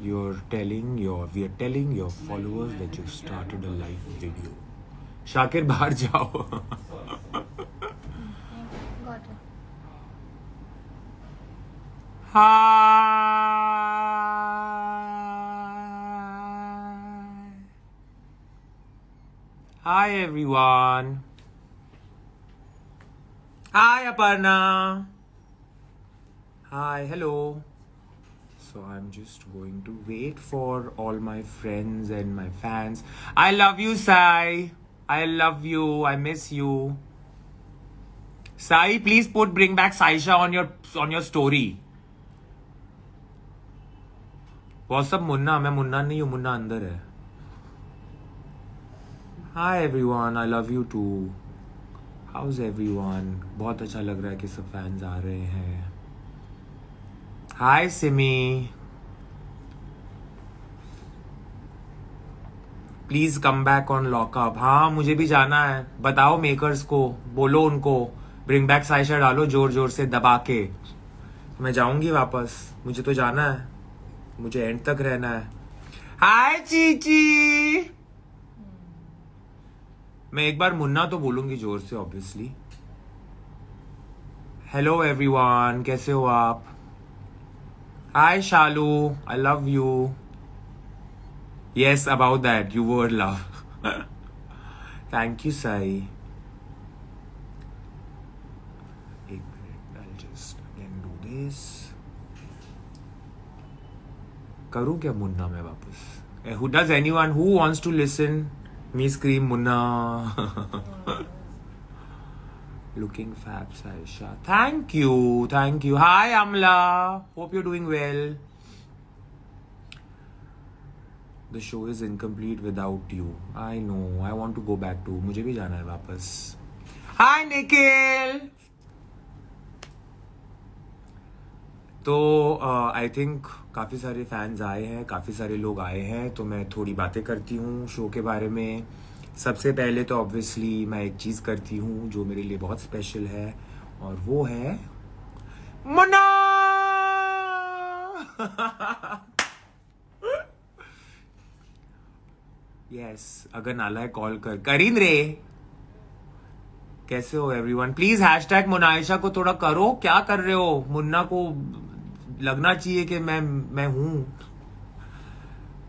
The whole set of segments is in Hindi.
we are telling your followers that you started a live video. Shakir बाहर जाओ. Got it. Hi everyone. Hi Aparna. Hi, hello. So I'm just going to wait for all my friends and my fans. I love you, Sai. I love you. I miss you. Sai, please bring back Saisha on your story. What's up, Munna? मैं मुन्ना नहीं हूँ, मुन्ना अंदर है. Hi everyone, I love you too. How's everyone? बहुत अच्छा लग रहा है कि सब फैंस आ रहे हैं. Hi Simi. Please come back on lockup. हाँ, मुझे भी जाना है. बताओ मेकर्स को, बोलो उनको ब्रिंग बैक साइशा डालो जोर जोर से दबा के. मैं जाऊंगी वापस. मुझे तो जाना है. मुझे एंड तक रहना है. हाय चीची. मैं एक बार मुन्ना तो बोलूंगी जोर से ऑब्वियसली. हेलो एवरीवन, कैसे हो आप? Hi Shalu, I love you. Yes, about that you were love. Thank you Sai. एक minute, I just again do this. करूं क्या मुन्ना मैं वापस? Who does anyone who wants to listen me scream Munna? Looking fab, Saisha. Thank you. Hi Amla, hope you're doing well. The show is incomplete without you. I know. I want to go back to. मुझे भी जाना है वापस. Hi Nikhil. तो आई थिंक काफ़ी सारे फैंस आए हैं, काफ़ी सारे लोग आए हैं, तो मैं थोड़ी बातें करती हूँ शो के बारे में. सबसे पहले तो ऑब्वियसली मैं एक चीज़ करती हूँ जो मेरे लिए बहुत स्पेशल है, और वो है मुन्ना. यस, अगर नाला है कॉल करीन रे. कैसे हो एवरीवन? प्लीज हैशटैग मोनाइशा को थोड़ा करो. क्या कर रहे हो? मुन्ना को लगना चाहिए कि मैं हूं.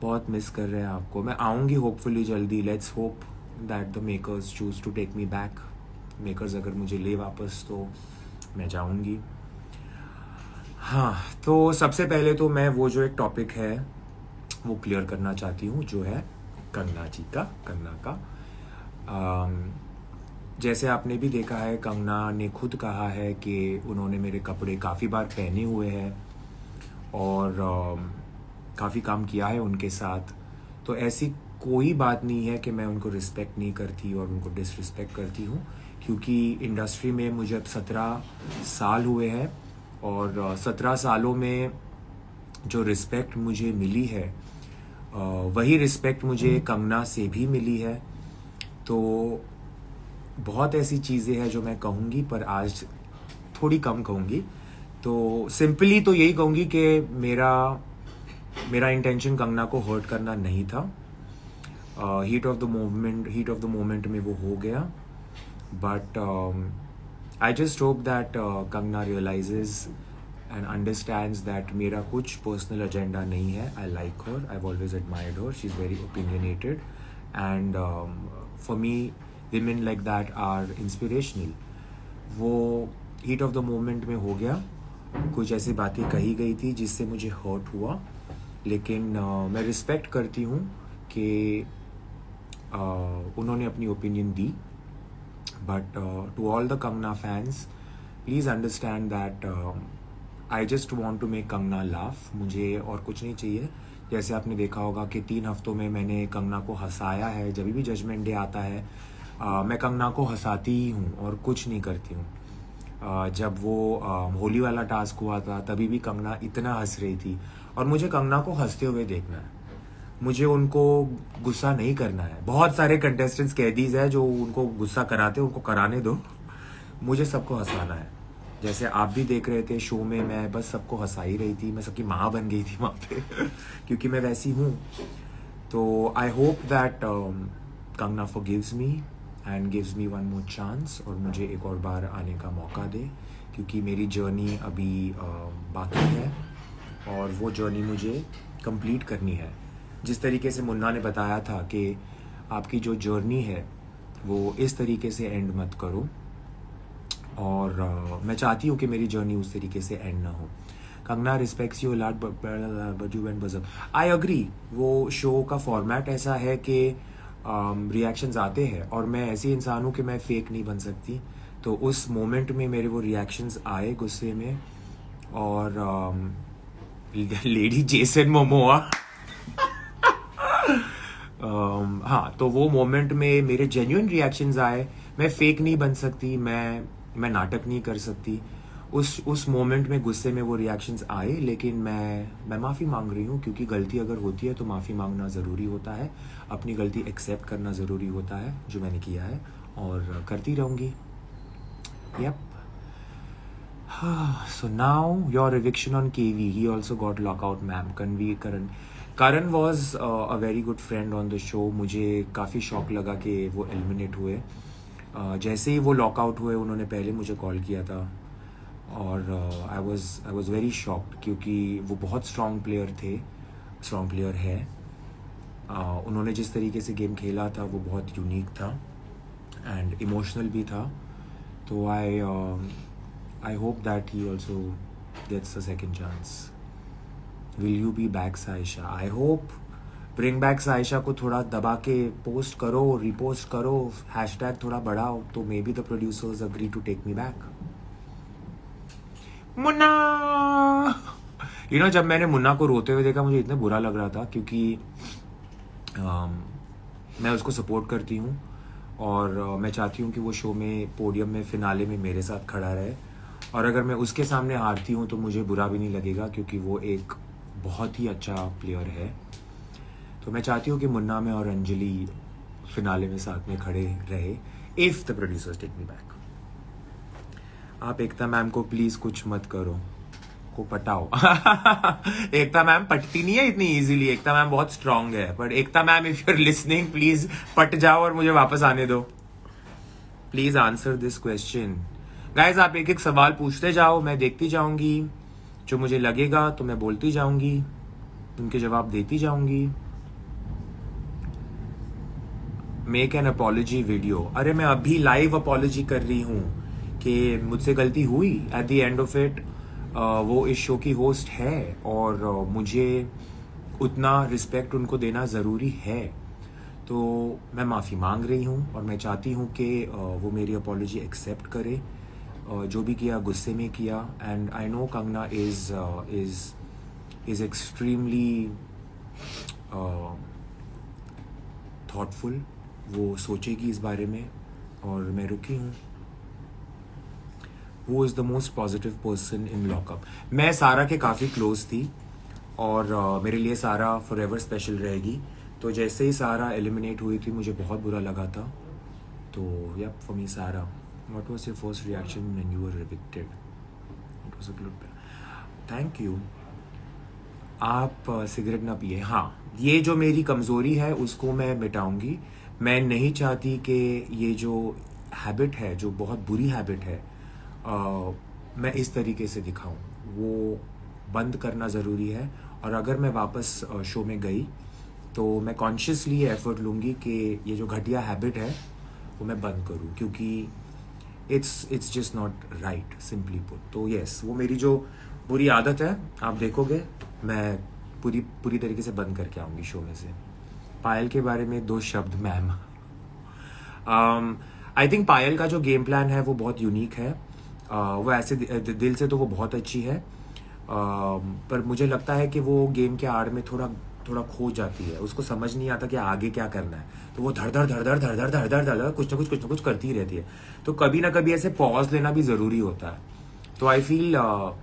बहुत मिस कर रहे हैं आपको. मैं आऊंगी होपफुली जल्दी. Let's hope that the makers choose to take me back. Makers अगर मुझे ले वापस तो मैं जाऊंगी. हाँ, तो सबसे पहले तो मैं वो जो एक टॉपिक है वो क्लियर करना चाहती हूँ, जो है कंगना का. जैसे आपने भी देखा है, कंगना ने खुद कहा है कि उन्होंने मेरे कपड़े काफ़ी बार पहने हुए हैं और काफ़ी काम किया है उनके साथ. तो ऐसी कोई बात नहीं है कि मैं उनको रिस्पेक्ट नहीं करती और उनको डिसरिस्पेक्ट करती हूँ, क्योंकि इंडस्ट्री में मुझे अब 17 साल हुए हैं और 17 सालों में जो रिस्पेक्ट मुझे मिली है वही रिस्पेक्ट मुझे कंगना से भी मिली है. तो बहुत ऐसी चीज़ें हैं जो मैं कहूँगी, पर आज थोड़ी कम कहूँगी. तो सिंपली तो यही कहूँगी कि मेरा इंटेंशन कंगना को हर्ट करना नहीं था. हीट ऑफ द मोमेंट में वो हो गया. But I just hope that Kangana realises and understands that मेरा कुछ पर्सनल एजेंडा नहीं है. I like her, I have always admired her. She is very opinionated and for me women like that are inspirational. वो हीट ऑफ द मोमेंट में हो गया. कुछ ऐसी बातें कही गई थी जिससे मुझे हर्ट हुआ, लेकिन मैं रिस्पेक्ट करती हूँ कि उन्होंने अपनी ओपिनियन दी. But to all the Kangana fans, please understand that I just want to make Kangana laugh. मुझे और कुछ नहीं चाहिए. जैसे आपने देखा होगा कि 3 हफ्तों में मैंने कंगना को हंसाया है. जब भी जजमेंट डे आता है मैं कंगना को हंसाती ही हूँ और कुछ नहीं करती हूँ. जब वो होली वाला टास्क हुआ था तभी भी कंगना इतना हंस रही थी, और मुझे कंगना को हंसते हुए देखना है. मुझे उनको गुस्सा नहीं करना है. बहुत सारे कंटेस्टेंट्स कैदीज हैं जो उनको गुस्सा कराते हैं, उनको कराने दो. मुझे सबको हंसाना है. जैसे आप भी देख रहे थे शो में, मैं बस सबको हंसा ही रही थी, मैं सबकी माँ बन गई थी वहाँ पे क्योंकि मैं वैसी हूँ। तो I hope that Kangana forgives me and gives me one more chance, और मुझे एक और बार आने का मौका दे, क्योंकि मेरी जर्नी अभी बाकी है और वो जर्नी मुझे कंप्लीट करनी है। जिस तरीके से मुन्ना ने बताया था कि आपकी जो जर्नी है वो इस तरीके से एंड मत करो, और मैं चाहती हूँ कि मेरी जर्नी उस तरीके से एंड ना हो। Kangana respects you lot but you went buzzer. I agree, वो शो का फॉर्मेट ऐसा है कि रिएक्शंस आते हैं, और मैं ऐसी इंसान हूँ कि मैं फेक नहीं बन सकती। तो उस मोमेंट में मेरे वो रिएक्शंस आए गुस्से में, और लेडी जेसन मोमोआ हाँ, तो वो मोमेंट में मेरे जेन्युइन रिएक्शंस आए। मैं फेक नहीं बन सकती, मैं नाटक नहीं कर सकती। उस मोमेंट में गुस्से में वो रिएक्शंस आए, लेकिन मैं माफ़ी मांग रही हूँ, क्योंकि गलती अगर होती है तो माफ़ी मांगना ज़रूरी होता है, अपनी गलती एक्सेप्ट करना ज़रूरी होता है, जो मैंने किया है और करती रहूँगी। Yup. So now your eviction on KV, he also got lockout, ma'am. Karan was a very good friend on the show. मुझे काफ़ी शॉक लगा कि वो एलिमिनेट हुए। जैसे ही वो लॉकआउट हुए उन्होंने पहले मुझे कॉल किया था, और आई वाज वेरी शॉक्ड, क्योंकि वो बहुत स्ट्रॉन्ग प्लेयर है। उन्होंने जिस तरीके से गेम खेला था वो बहुत यूनिक था एंड इमोशनल भी था। तो I hope that he also gets a second chance. Will you be back, Saisha? I hope. Bring back Saisha को थोड़ा दबा के पोस्ट करो, रिपोस्ट करो, हैशटैग थोड़ा बढ़ाओ, तो maybe the producers agree to take me back. Munna, जब मैंने मुन्ना को रोते हुए देखा मुझे इतना बुरा लग रहा था, क्योंकि मैं उसको सपोर्ट करती हूँ, और मैं चाहती हूँ कि वो शो में पोडियम में फिनाले में मेरे साथ खड़ा रहे, और अगर मैं उसके सामने हारती हूँ तो मुझे बुरा भी नहीं लगेगा, क्योंकि वो एक बहुत ही अच्छा प्लेयर है। तो मैं चाहती हूँ कि मुन्ना में और अंजलि फिनाले में साथ में खड़े रहे, if the producers take me back. आप एकता मैम को प्लीज़ कुछ मत करो, को पटाओ एकता मैम पटती नहीं है इतनी इजीली, एकता मैम बहुत स्ट्रांग है। पर Ekta ma'am, if you are listening, please पट जाओ और मुझे वापस आने दो। Please answer this question. Guys, आप एक एक सवाल पूछते जाओ, मैं देखती जाऊंगी, जो मुझे लगेगा तो मैं बोलती जाऊंगी, उनके जवाब देती जाऊंगी। Make an apology video. अरे मैं अभी लाइव अपॉलॉजी कर रही हूँ कि मुझसे गलती हुई। Eight the end of it वो इस शो की होस्ट है, और मुझे उतना रिस्पेक्ट उनको देना ज़रूरी है। तो मैं माफ़ी मांग रही हूँ, और मैं चाहती हूँ कि वो मेरी अपॉलॉजी एक्सेप्ट करे। जो भी किया गुस्से में किया, and I know Kangana is extremely thoughtful. वो सोचेगी इस बारे में, और मैं रुकी हूँ। Who is the most positive person in lockup? मैं सारा के काफ़ी क्लोज थी, और मेरे लिए सारा फॉर एवर स्पेशल रहेगी। तो जैसे ही सारा एलिमिनेट हुई थी मुझे बहुत बुरा लगा था। तो यप, फॉर मी सारा। What was your first reaction when you were evicted? It was a good. Thank you. आप सिगरेट ना पिए। हाँ, ये जो मेरी कमज़ोरी है उसको मैं मिटाऊंगी। मैं नहीं चाहती कि ये जो हैबिट है, जो बहुत बुरी हैबिट है, मैं इस तरीके से दिखाऊं। वो बंद करना ज़रूरी है, और अगर मैं वापस शो में गई तो मैं कॉन्शियसली एफर्ट लूँगी कि ये जो घटिया हैबिट है वो मैं बंद करूँ, क्योंकि it's just not right, simply put. तो यस, वो मेरी जो बुरी आदत है, आप देखोगे मैं पूरी तरीके से बंद करके आऊँगी शो में से। पायल के बारे में 2 शब्द मैम। आई थिंक पायल का जो गेम प्लान है वो बहुत यूनिक है। वो ऐसे दिल से तो वो बहुत अच्छी है, पर मुझे लगता है कि वो गेम के आड़ में थोड़ा खो जाती है। उसको समझ नहीं आता कि आगे क्या करना है, तो वो धड़ धड़ कुछ ना कुछ करती रहती है। तो कभी ना कभी ऐसे पॉज लेना भी ज़रूरी होता है। तो I feel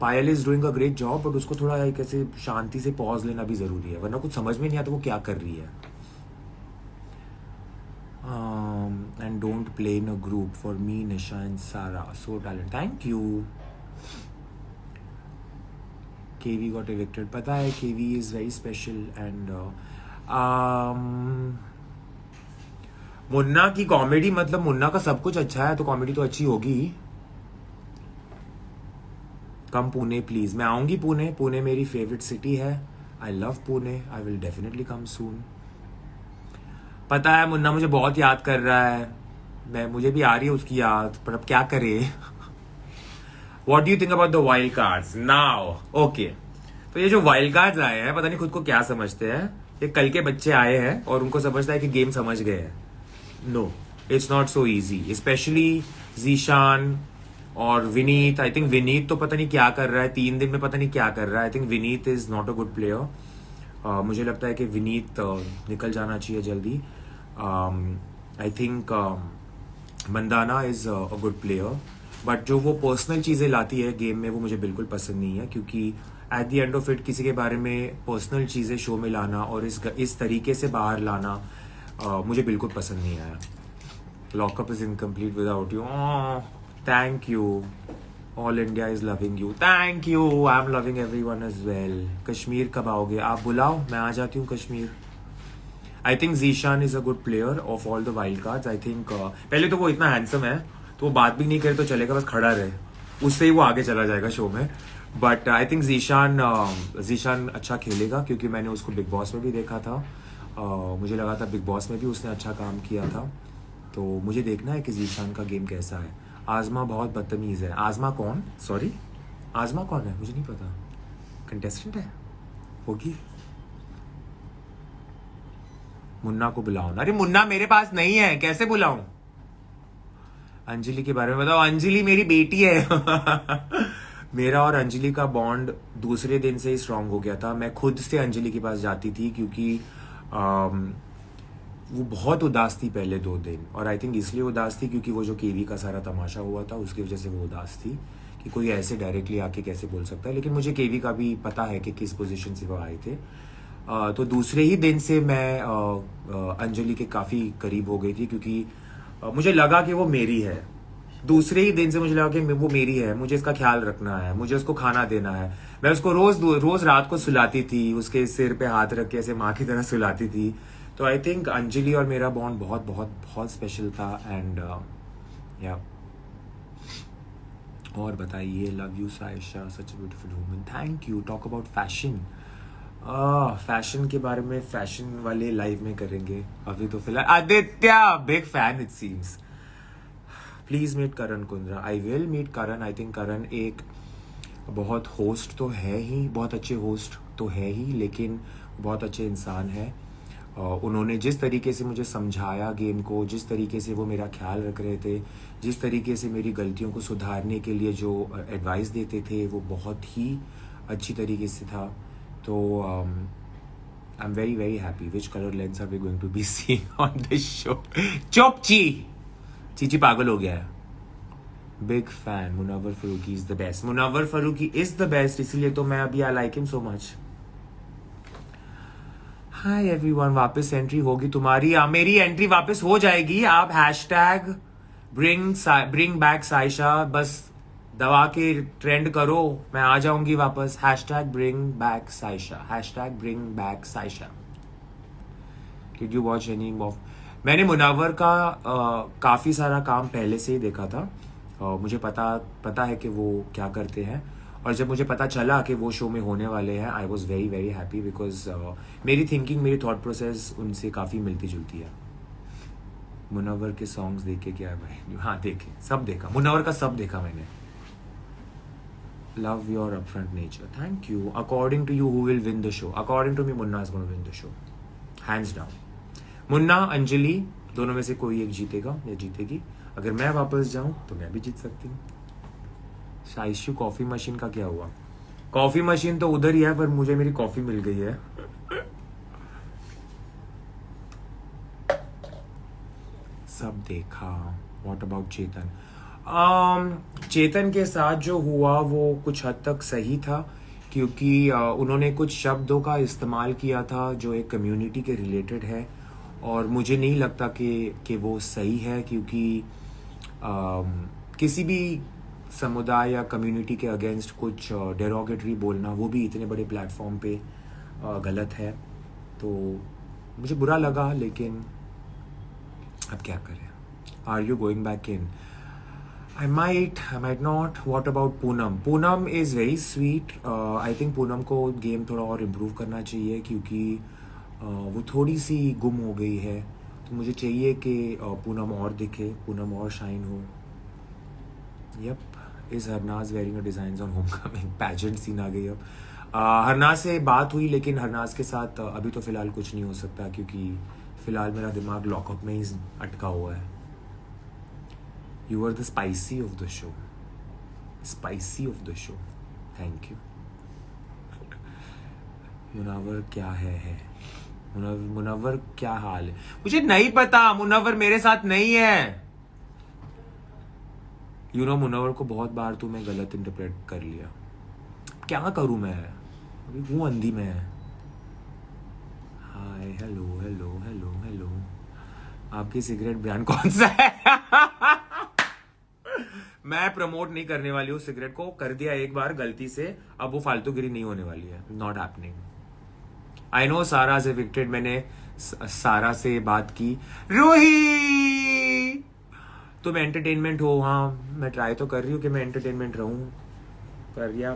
Payal is doing a great job, but उसको थोड़ा एक ऐसे शांति से पॉज लेना भी ज़रूरी है, वरना कुछ समझ में नहीं आता वो क्या कर रही है। And don't play in a group. For me, Nisha and Sara, so talented. Thank you. KV got evicted. पता है KV is very special and Munna की कॉमेडी, मतलब मुन्ना का सब कुछ अच्छा है तो कॉमेडी तो अच्छी होगी. Come Pune please. मैं आऊंगी पुणे. पुणे मेरी फेवरेट सिटी है. I love Pune. I will definitely come soon. पता है मुन्ना मुझे बहुत याद कर रहा है. मुझे भी आ रही है उसकी याद, पर अब क्या करे. What do you think about the wild cards now? Okay. तो ये जो वाइल्ड कार्ड्स आए हैं, पता नहीं खुद को क्या समझते हैं. ये कल के बच्चे आए हैं और उनको समझता है कि गेम समझ गए हैं. No, it's not so easy. Specially Zeeshan और विनीत. आई थिंक विनीत तो पता नहीं क्या कर रहा है, 3 दिन में पता नहीं क्या कर रहा है. I think Vineet is not a good player. मुझे लगता है कि विनीत निकल जाना चाहिए जल्दी. I think Mandana is a good player, but जो वो पर्सनल चीज़ें लाती है गेम में वो मुझे बिल्कुल पसंद नहीं है, क्योंकि at the end of it किसी के बारे में पर्सनल चीज़ें शो में लाना और इस तरीके से बाहर लाना मुझे बिल्कुल पसंद नहीं आया. Lockup is incomplete without you. Thank you. All India is loving you. Thank you. I am loving everyone as well. Kashmir कब आओगे? आप बुलाओ, मैं आ जाती हूँ Kashmir. I think Zeeshan is a good player of all the wild cards. I think पहले तो वो इतना हैंडसम है तो वो बात भी नहीं करे तो चलेगा, बस खड़ा रहे, उससे ही वो आगे चला जाएगा शो में. बट आई थिंक जीशान अच्छा खेलेगा, क्योंकि मैंने उसको बिग बॉस में भी देखा था. मुझे लगा था बिग बॉस में भी उसने अच्छा काम किया था. तो मुझे देखना है कि जीशान का गेम कैसा है. आजमा बहुत बदतमीज़ है. आजमा कौन? सॉरी, आजमा कौन है? मुझे नहीं पता. कंटेस्टेंट है होगी. मुन्ना को बुलाओ ना. अरे मुन्ना मेरे पास नहीं है, कैसे बुलाऊं? अंजलि के बारे में बताओ. अंजलि मेरी बेटी है. मेरा और अंजलि का बॉन्ड दूसरे दिन से ही स्ट्रांग हो गया था. मैं खुद से अंजलि के पास जाती थी, क्योंकि वो बहुत उदास थी पहले 2 दिन. और आई थिंक इसलिए उदास थी क्योंकि वो जो केवी का सारा तमाशा हुआ था उसकी वजह से वो उदास थी कि कोई ऐसे डायरेक्टली आके कैसे बोल सकता है. लेकिन मुझे केवी का भी पता है कि किस पोजीशन से वो आए थे. तो दूसरे ही दिन से मैं अंजलि के काफ़ी करीब हो गई थी, क्योंकि मुझे लगा कि वो मेरी है. दूसरे ही दिन से मुझे लगा कि वो मेरी है, मुझे इसका ख्याल रखना है, मुझे उसको खाना देना है. मैं उसको रोज रात को सुलाती थी, उसके सिर पे हाथ रख के ऐसे माँ की तरह सुलाती थी. तो आई थिंक अंजलि और मेरा बॉन्ड बहुत बहुत बहुत स्पेशल था. एंड या और बताइए. Love you Saisha, such a beautiful woman. Thank you. Talk about fashion. Fashion के बारे में फैशन वाले लाइव में करेंगे. अभी तो फिलहाल Aditya big fan it seems. Please meet Karan Kundra. I will meet Karan. I think Karan एक बहुत होस्ट तो है ही, बहुत अच्छे होस्ट तो है ही, लेकिन बहुत अच्छे इंसान है. उन्होंने जिस तरीके से मुझे समझाया गेम को, जिस तरीके से वो मेरा ख्याल रख रहे थे, जिस तरीके से मेरी गलतियों को सुधारने के लिए जो एडवाइस देते थे, वो बहुत ही अच्छी तरीके से था. तो I am very very happy. Which colour lens are we going to be seeing on this show? चुप चीची पागल हो गया है. Big fan. Munawar Faruqui is the best. Munawar Faruqui is the best, इसलिए तो मैं अभी I like him so much. Hi everyone. वापस एंट्री होगी तुम्हारी? मेरी एंट्री वापस हो जाएगी. आप हैशटैग ब्रिंग बैक साइशा बस दबा के ट्रेंड करो, मैं आ जाऊंगी वापस. Hashtag bring back Saisha. Hashtag bring back Saisha. Did you watch any of? मैंने मुनव्वर का काफ़ी सारा काम पहले से ही देखा था. मुझे पता है कि वो क्या करते हैं. और जब मुझे पता चला कि वो शो में होने वाले हैं, I was very very happy, because मेरी थिंकिंग, मेरी थॉट प्रोसेस उनसे काफ़ी मिलती जुलती है. मुनव्वर के सॉन्ग्स देखे क्या है भाई? हाँ देखे, सब देखा. मुनव्वर का सब देखा मैंने. Love your upfront nature. Thank you. According to you, who will win the show? According to me, Munna is going to win the show. Hands down. Munna, Anjali, दोनों में से कोई एक जीतेगा या जीतेगी. अगर मैं वापस जाऊं तो मैं भी जीत सकती हूँ. साइशु कॉफी मशीन का क्या हुआ? कॉफी मशीन तो उधर ही है, पर मुझे मेरी कॉफी मिल गई है. सब देखा. What about चेतन? चेतन के साथ जो हुआ वो कुछ हद तक सही था, क्योंकि उन्होंने कुछ शब्दों का इस्तेमाल किया था जो एक कम्युनिटी के रिलेटेड है, और मुझे नहीं लगता कि वो सही है, क्योंकि किसी भी समुदाय या कम्युनिटी के अगेंस्ट कुछ डेरोगेटरी बोलना, वो भी इतने बड़े प्लेटफॉर्म पे गलत है। तो मुझे बुरा लगा, लेकिन अब क्या करें। Are you going back in? I might not. What about Poonam? Poonam is very sweet. I think Poonam को गेम थोड़ा और इम्प्रूव करना चाहिए, क्योंकि वो थोड़ी सी गुम हो गई है। तो मुझे चाहिए कि पूनम और दिखे, पूनम और शाइन हो। Yup, is Harnaaz wearing a design on homecoming? Pageant scene आ गई अब। हरनाज से बात हुई, लेकिन हरनाज के साथ अभी तो फ़िलहाल कुछ नहीं हो सकता, क्योंकि फ़िलहाल मेरा दिमाग लॉकअप में ही अटका हुआ है। You were the spicy of the show. Spicy of the show. Thank you. Munawwar क्या है? मुनव्वर क्या हाल है? मुझे नहीं पता, मुनव्वर मेरे साथ नहीं है। मुनव्वर को बहुत बार तो मैं गलत इंटरप्रेट कर लिया। क्या करूं मैं? अभी हूँ अंधी में। हाय, हेलो हेलो हेलो हेलो। आपकी सिगरेट ब्रांड कौन सा है? मैं प्रमोट नहीं करने वाली हूँ सिगरेट को, कर दिया एक बार गलती से, अब वो फालतूगिरी नहीं होने वाली है। Not happening. आई नो सारा इज एविक्टेड। मैंने सारा से बात की। रूही, तुम एंटरटेनमेंट हो? हाँ, मैं ट्राई तो कर रही हूँ कि मैं एंटरटेनमेंट रहूं। कर दिया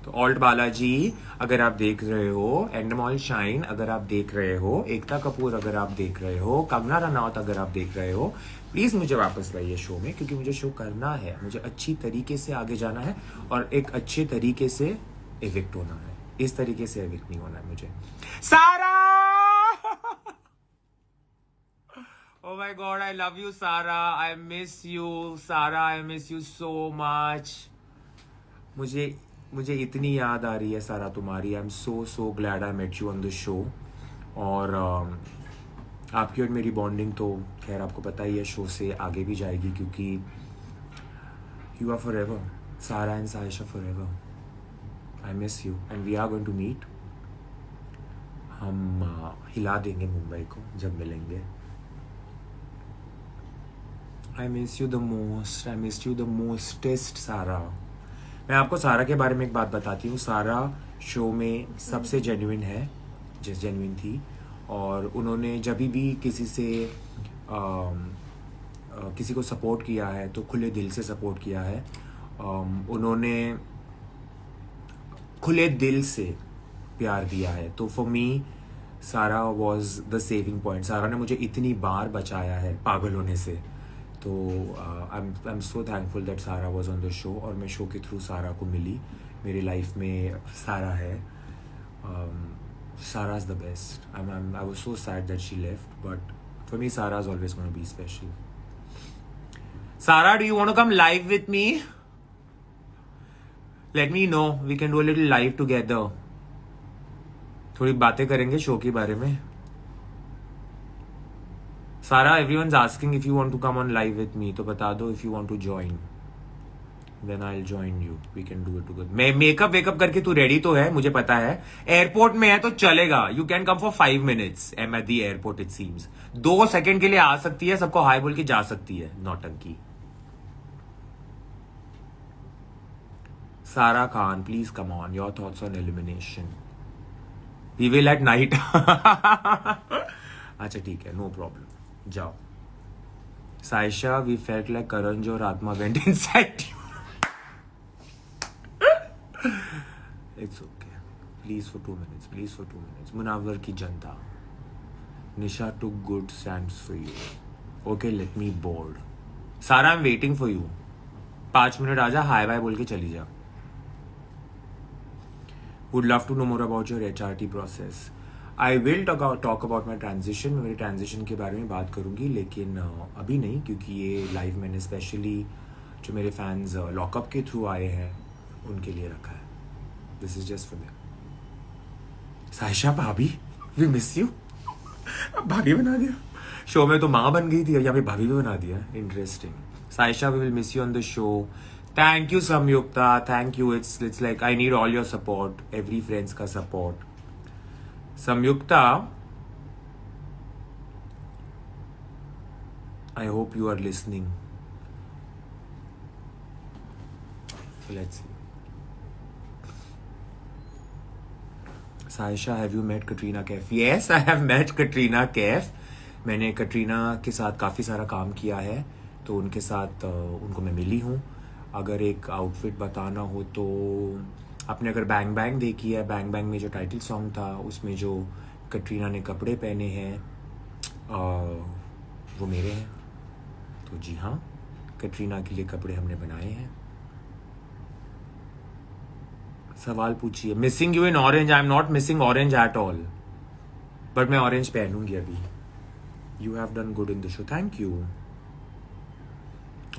तो। ऑल्ट बालाजी अगर आप देख रहे हो, एंडमॉल शाइन अगर आप देख रहे हो, एकता कपूर अगर आप देख रहे हो, कंगना रनौत अगर आप देख रहे हो, प्लीज मुझे वापस लाइए शो में, क्योंकि मुझे शो करना है। मुझे अच्छी तरीके से आगे जाना है और एक अच्छे तरीके से एविक्ट होना है। इस तरीके से एविक्ट नहीं होना है मुझे। सारा, oh my god, I love you सारा, I miss you सारा, I miss you so much। मुझे इतनी याद आ रही है सारा तुम्हारी। I am so glad I met you on the show. और आपकी और मेरी बॉन्डिंग तो खैर आपको पता ही है, शो से आगे भी जाएगी, क्योंकि you are forever. Sara and Saisha forever. I miss you and we are going to meet. हम हिला देंगे मुंबई को जब मिलेंगे। I miss you the most, I miss you the mostest Sara. मैं आपको सारा के बारे में एक बात बताती हूँ। सारा शो में सबसे जेन्युइन है, जेन्युइन थी। और उन्होंने जब भी किसी से किसी को सपोर्ट किया है तो खुले दिल से सपोर्ट किया है। उन्होंने खुले दिल से प्यार दिया है। तो फॉर मी सारा वॉज द सेविंग पॉइंट। सारा ने मुझे इतनी बार बचाया है पागल होने से। तो I am so thankful that सारा वॉज ऑन द शो, और मैं शो के थ्रू सारा को मिली। मेरी लाइफ में सारा है। Sara is the best. I was so sad that she left, but for me Sara is always gonna be special. Sara, do you want to come live with me? Let me know, we can do a little live together. थोड़ी बातें करेंगे शो के बारे में। सारा, everyone's asking if you want to come on live with me, तो बता दो if you want to join, then I'll join you, we can do it together। मैं मेकअप वेकअप करके तू रेडी तो है, मुझे पता है। एयरपोर्ट में है तो चलेगा। You can come for 5 minutes am at the airport it seems। 2 second के लिए आ सकती है, सबको हाय बोल के जा सकती है। नौटंकी। Sara Khan, please come on, your thoughts on elimination. We will at night. अच्छा ठीक है, नो प्रॉब्लम, जाओ। Saisha, we felt like Karan और आत्मा went inside you. It's okay, please for 2 minutes, please for 2 minutes। Munawar की जनता, Nisha too good stands for you. Okay, let me board. Sara, I am waiting for you. 5 minute आजा, हाय बाय बोल के चली जा। Would love to know more about your HRT process. I will talk about my transition. मैं मेरे ट्रांजिशन के बारे में बात करूंगी, लेकिन अभी नहीं, क्योंकि ये लाइव मैंने स्पेशली जो मेरे फैंस लॉकअप के थ्रू आए हैं उनके लिए रखा है। This is just for them. Saisha भाभी, वी मिस यू। अब भाभी बना दिया शो में, तो माँ बन गई थी, यहाँ पे भाभी भी बना दिया। Interesting. Saisha, we will miss you on the show. Thank you Sanyukta, thank you. It's like I need all your support, every friends का support. Sanyukta, I hope you are listening. So let's see. Saisha, have you met Katrina Kaif? Yes, I have met Katrina Kaif. मैंने कटरीना के साथ काफ़ी सारा काम किया है, तो उनके साथ उनको मैं मिली हूँ. अगर एक आउटफिट बताना हो तो आपने अगर बैंग बैंग देखी है, बैंग बैंग में जो टाइटल सॉन्ग था उसमें जो कटरीना ने कपड़े पहने हैं वो मेरे हैं. तो जी हाँ, कटरीना के लिए कपड़े हमने बनाए हैं. सवाल पूछिए. Missing you in orange. I am not missing orange at all, but मैं ऑरेंज पहनूंगी अभी. You have done good in the show. Thank you.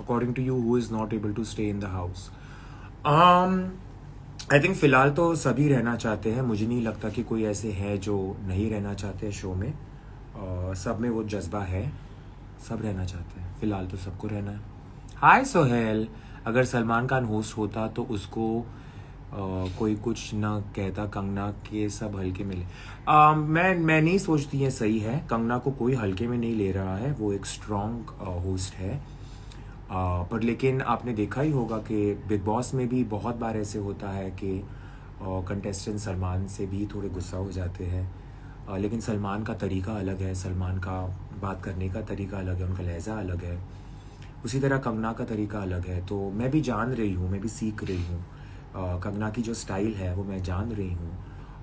According to you, who is not able to stay in the house? I think फिलहाल तो सभी रहना चाहते हैं. मुझे नहीं लगता कि कोई ऐसे हैं जो नहीं रहना चाहते हैं शो में. सब में वो जज्बा है, सब रहना चाहते हैं. फिलहाल तो सबको रहना है. हाय सोहेल. अगर सलमान खान होस्ट होता तो उसको कोई कुछ ना कहता, कंगना के सब हल्के में ले. मैं नहीं सोचती है सही है. कंगना को कोई हल्के में नहीं ले रहा है. वो एक स्ट्रॉन्ग होस्ट है. पर लेकिन आपने देखा ही होगा कि बिग बॉस में भी बहुत बार ऐसे होता है कि कंटेस्टेंट सलमान से भी थोड़े गुस्सा हो जाते हैं. लेकिन सलमान का तरीका अलग है, सलमान का बात करने का तरीका अलग है, उनका लहजा अलग है. उसी तरह कंगना का तरीका अलग है. तो मैं भी जान रही हूँ, मैं भी सीख रही हूँ. कंगना की जो स्टाइल है वो मैं जान रही हूँ.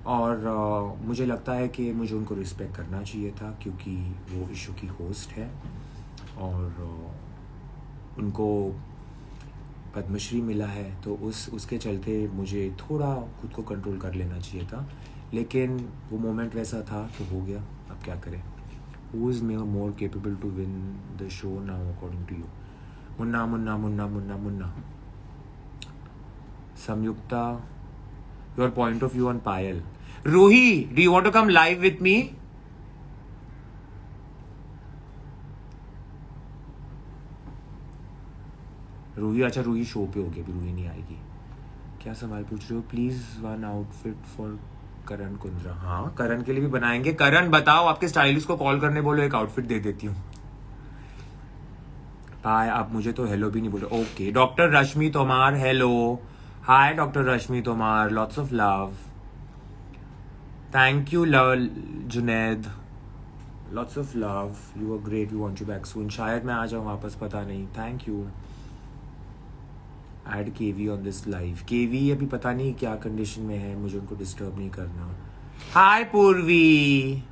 और मुझे लगता है कि मुझे उनको रिस्पेक्ट करना चाहिए था, क्योंकि वो इस शो की होस्ट है और उनको पद्मश्री मिला है. तो उसके चलते मुझे थोड़ा खुद को कंट्रोल कर लेना चाहिए था. लेकिन वो मोमेंट वैसा था तो हो गया. अब क्या करें. Who is more capable to win the show now according to you? Munna Munna Munna Munna Munna. Sanyukta, your point of view on Payal. Ruhi, do you want to come live with me? Ruhi, अच्छा रूही शो पे होगी, अभी रूही नहीं आएगी. क्या सवाल पूछ रहे हो? प्लीज वन आउटफिट फॉर करण कुंद्रा. हाँ, करण के लिए भी बनाएंगे. करण बताओ, आपके स्टाइलिस्ट को कॉल करने बोलो, एक आउटफिट दे देती हूँ. बाय. आप मुझे तो हेलो भी नहीं बोलो. ओके. डॉक्टर रश्मि तोमार, hello. Hi doctor Rashmi Tomar, lots of love. Thank you Junaid, lots of love. You are great. You want you back soon. शायद मैं आ जाऊँ वापस, पता नहीं. Thank you. Add KV on this live. KV अभी पता नहीं क्या कंडीशन में है, मुझे उनको डिस्टर्ब नहीं करना. हाय पूर्वी.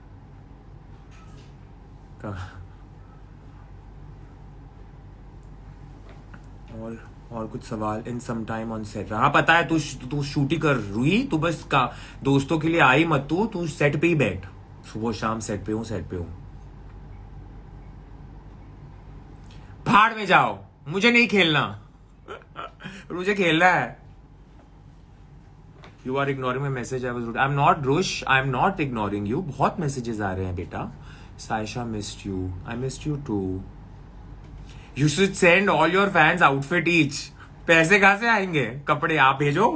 और कुछ सवाल. इन सम टाइम ऑन सेट. हाँ पता है, तू शूट ही कर रूही. तू बस का दोस्तों के लिए आई मत. तू सेट पे ही बैठ. सुबह शाम सेट पे हूँ, सेट पे हूँ. भाड़ में जाओ, मुझे नहीं खेलना. मुझे खेलना है. You are ignoring my message. I am not rush. I am not ignoring you. बहुत मैसेजेस आ रहे हैं बेटा. Saisha missed you. I missed you too. You should send all your fans outfit each. पैसे कहां से आएंगे? कपड़े आप भेजो.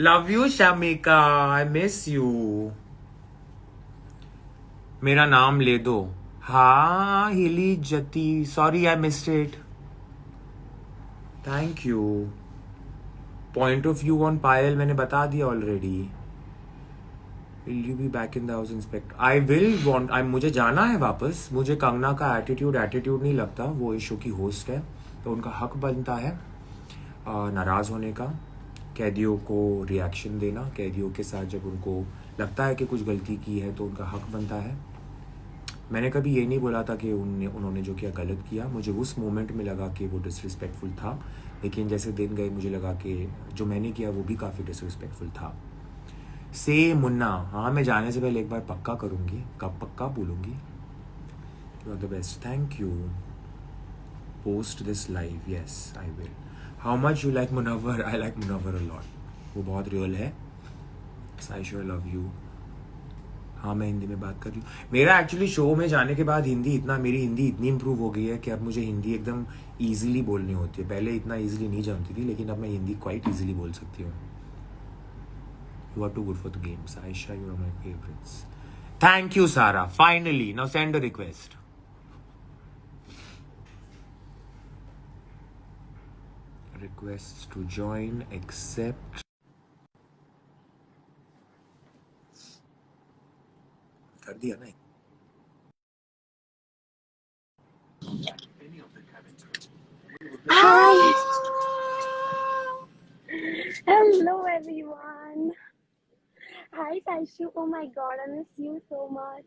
Love you Shamika. I miss you. मेरा नाम ले दो. हाँ हिली जती. Sorry I missed it. Thank you. Point of view on पायल मैंने बता दिया already. Will you be back in the house inspector? I will want. मुझे जाना है वापस. मुझे कंगना का एटीट्यूड नहीं लगता. वो इस शो की होस्ट है, तो उनका हक बनता है नाराज होने का, कैदियों को रिएक्शन देना. कैदियों के साथ जब उनको लगता है कि कुछ गलती की है तो उनका हक बनता है. मैंने कभी ये नहीं बोला था कि उन्होंने जो किया गलत किया. मुझे उस मोमेंट में लगा कि वो डिसरिस्पेक्टफुल था, लेकिन जैसे दिन गए मुझे लगा कि जो मैंने किया वो भी काफ़ी डिसरिस्पेक्टफुल था. से मुन्ना. हाँ मैं जाने से पहले एक बार पक्का करूँगी, कब पक्का बोलूँगी. You are the best. Thank you. Post this live. Yes I will. How much you like Munawar? I like Munawar a lot. वो बहुत रियल है. Saisha I love you. हाँ मैं हिंदी में बात कर रही हूँ. मेरा एक्चुअली शो में जाने के बाद मेरी हिंदी इतनी इम्प्रूव हो गई है कि अब मुझे हिंदी एकदम ईजिली बोलनी होती है. पहले इतना ईजिली नहीं जमती थी, लेकिन अब मैं हिंदी क्वाइट ईजिली बोल सकती हूँ. You are too good for the games. Ayesha, you are my favourites. Thank you Sara. Finally now send a request. requests to join, accept. कर दिया ना? Hi. Hello, everyone. Hi, Saishu. Oh my God, I miss you so much.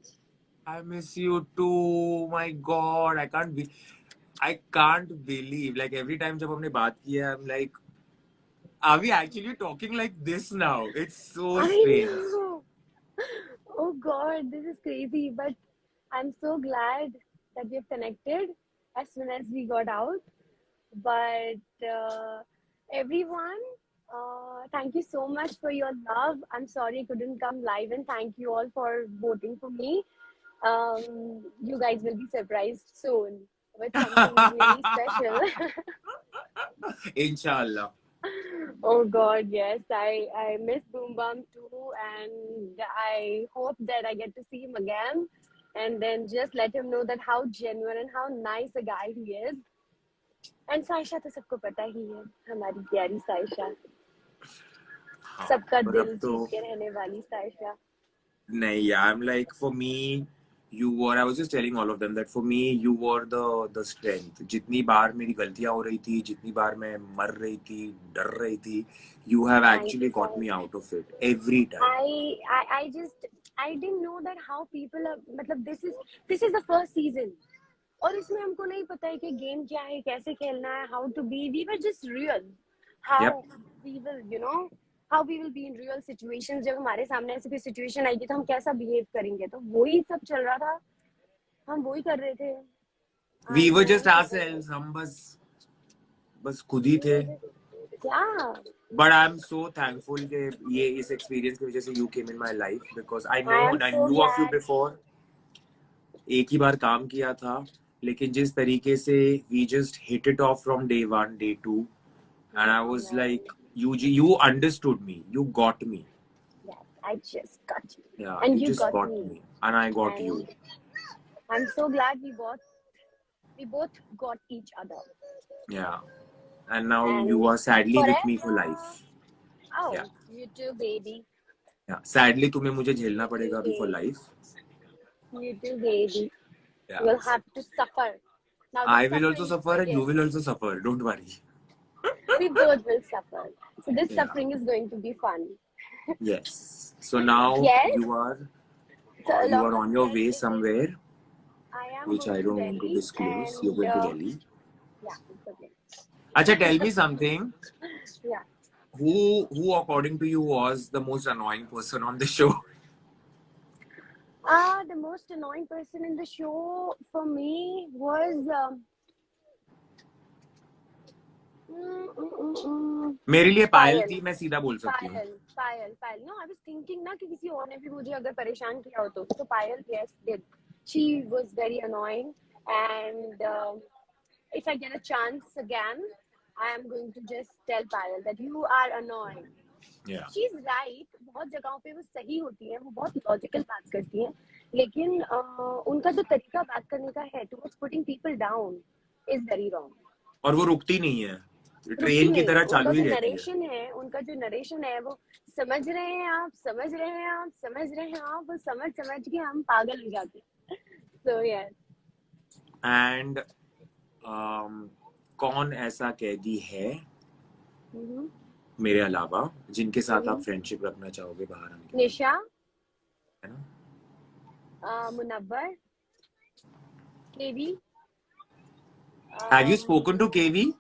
I miss you too. My God, I can't believe. Like every time जब हमने बात की है, I'm like, are we actually talking like this now? It's so I strange. know. Oh God, this is crazy. But I'm so glad that we've connected as soon as we got out. But everyone, thank you so much for your love. I'm sorry I couldn't come live, and thank you all for voting for me. You guys will be surprised soon with something really special. Inshallah. Oh God, yes. I miss Boom Bum too, and I hope that I get to see him again, and then just let him know that how genuine and how nice a guy he is. And Saisha तो सबको पता ही है, हमारी प्यारी साइशा, हाँ, सबका पर अब दिल तो जीत के रहने वाली साइशा. नहीं, I'm like, for me, you were, I was just telling all of them that for me, you were the strength. जितनी बार मेरी गलतियां हो रही थी, जितनी बार मैं मर रही थी, डर रही थी, you have Thank actually you got so me much. out of it every time. I just I didn't know that how people are. मतलब this is the first season. और इसमें हमको नहीं पता है कि गेम क्या है, कैसे खेलना है, how to be. We were just real. How Yep. we will, how we will be in real situations. जब हमारे सामने ऐसी कोई situation आएगी तो हम कैसा behave करेंगे, तो वही सब चल रहा था, हम वही कर रहे थे. We were मैं just ourselves. हम बस खुद ही थे. क्या. But I'm so thankful कि ये इस experience की वजह से you came in my life because I I am so knew of you glad. before. एक ही बार काम किया था, लेकिन जिस तरीके से we just hit it off from day 1, day 2, and I was like, you understood me, you got me. Yes, I just got you. Yeah, And you you just got got me. me, and I got And you. I'm so glad we both got each other. Yeah, and now you And are sadly with me for forever. life. Oh, Yeah, you too, baby. yeah. Sadly, तुम्हें मुझे झेलना You too, पड़ेगा अभी for baby. life. You too, baby. Yeah. You'll have to suffer. Now the I will also suffering suffer, and you begins. will also suffer. Don't worry. We both will suffer. So this Yeah. suffering is going to be fun. Yes. So now Yes. you are So you along are with on your this way is somewhere, I am which going I to don't want to Delhi, disclose. You're and going to Delhi. yeah, it's okay. Acha, tell me something. Yeah. Who according to you was the most annoying person on the show? The most annoying person in the show for me was मेरे लिए पायल पायल. थी, मैं सीधा बोल सकती हूँ. पायल. No, I was thinking ना कि किसी और ने भी मुझे अगर परेशान किया हो तो पायल, yes, did. She was very annoying, and if I get a chance again, I am going to just tell Payal that you are annoying. Yeah. She's right. बहुत जगहों पे वो सही होती है, वो बहुत लॉजिकल बात करती है, लेकिन उनका जो तरीका बात करने का है towards putting people down is very wrong. और वो रुकती नहीं है, रुकती ट्रेन की नहीं है. तरह उनका चालू ही जो रहती है. नरेशन है, वो समझ रहे हैं आप, वो समझ के हम पागल हो जाते हैं. So yes. एंड कौन ऐसा कैदी है मेरे अलावा जिनके साथ आप फ्रेंडशिप रखना चाहोगे बाहर आने के? निशा, है ना? मुनव्वर, केवी. Have you spoken to KV?